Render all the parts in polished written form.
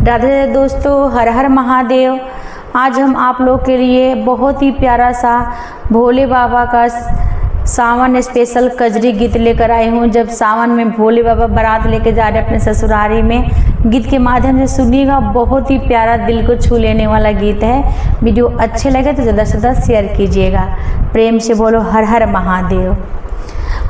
राधे राधे दोस्तों, हर हर महादेव। आज हम आप लोग के लिए बहुत ही प्यारा सा भोले बाबा का सावन स्पेशल कजरी गीत लेकर आई हूँ। जब सावन में भोले बाबा बारात लेके जा रहे अपने ससुरारी में, गीत के माध्यम से सुनिएगा। बहुत ही प्यारा, दिल को छू लेने वाला गीत है। वीडियो अच्छे लगे तो ज़्यादा से ज़्यादा शेयर कीजिएगा। प्रेम से बोलो हर हर महादेव।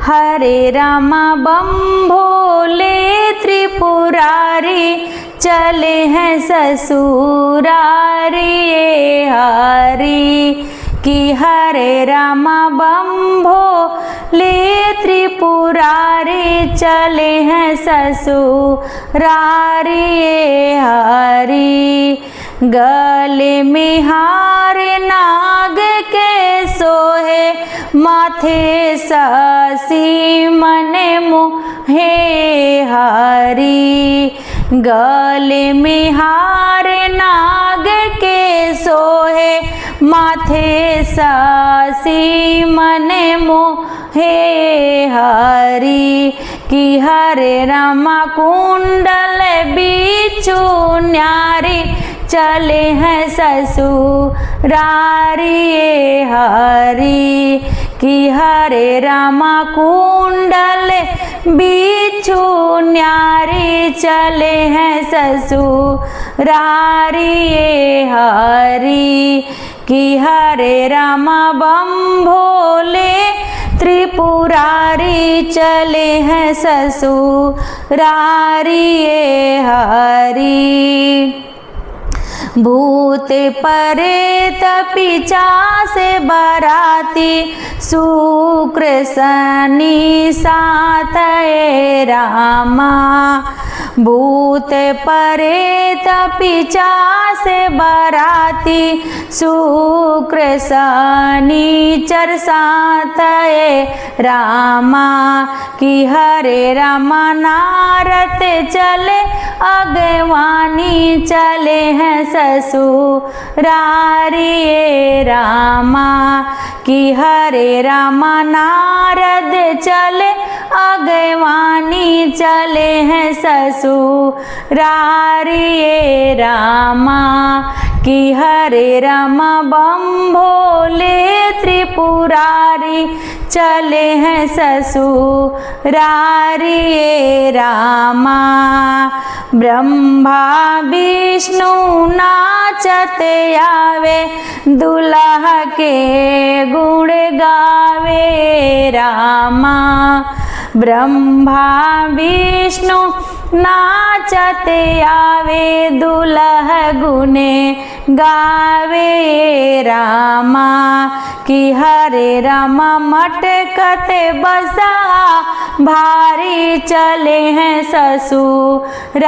हरे रामा बम भोले त्रिपुरारी, चले हैं ससुरारी हरी कि हरे रामा बम भोले त्रिपुरारी, चले हैं ससुरारी हरी। गले में हार नाग के सोहे, माथे ससी मन मोहे हरी। गले में हार नाग के सोहे, माथे ससी मन मोहे हरी कि हरे रामा कुंडल बिच्छू न्यारी, चले हैं ससुरारी हरी कि हरे रामा कुंडल बिच्छू न्यारी, चले हैं ससुरारी हरी कि हरे रामा बम भोले त्रिपुरारी, चले हैं ससुरारी हरी। भूत प्रेत पिशाच बाराती, शुक्र शनि साथ रामा। भूत प्रेत पिशाच बाराती, शुक्र शनिचर साथ रामा कि हरे रामा नारद चले अगवानी, चले हैं ससुरारी रामा कि हरे रामा नारद चले अगवानी, चले हैं ससुरारी रामा कि हरे रामा बम भोले त्रिपुरारी, चले हैं ससुरारी रामा। ब्रह्मा विष्णु नाचत आवे, दुल्हा के गुण गावे रामा। ब्रह्मा विष्णु नाचत आवे, दुल्हा गुने गावे रामा कि हरे रामा मटकते बसा भारी, चले हैं ससुरारी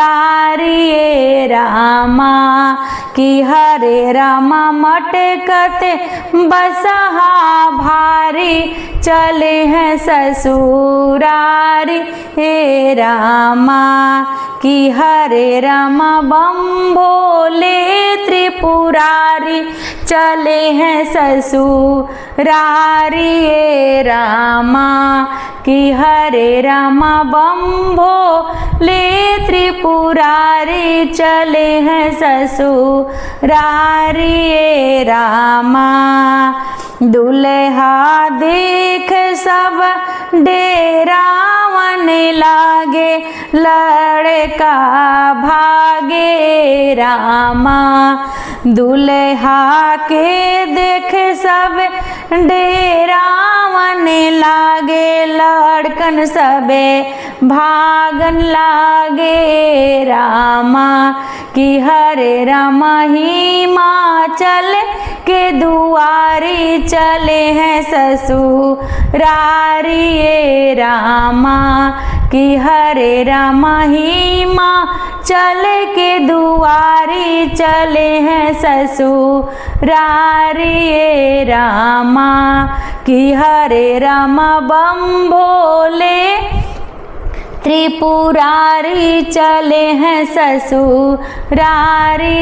रामा कि हरे रामा मटकते बसा भारी, चले हैं ससुरारी रामा कि हरे रामा बम भोले त्रिपुरारी, चले हैं ससुरारी रामा कि हरे रामा बम भोले त्रिपुरारी, चले हैं ससुरारी रामा। दुल्हा देख सब डेरावन लागे, लड़का भागे रामा। दुल्हा के देख सब डेरावन लागे, लड़कन सबे भागन लागे रामा कि हरे रामा हिमाचल के दुआरी, चले हैं ससुरारी रामा कि हरे रामा हिमाचल के दुआरी, चले हैं ससुरारी रामा कि हरे रामा बम भोले त्रिपुरारी, चले हैं ससुरारी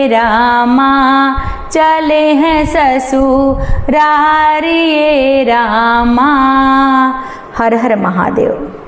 रामा, चले हैं ससुरारी रामा। हर हर महादेव।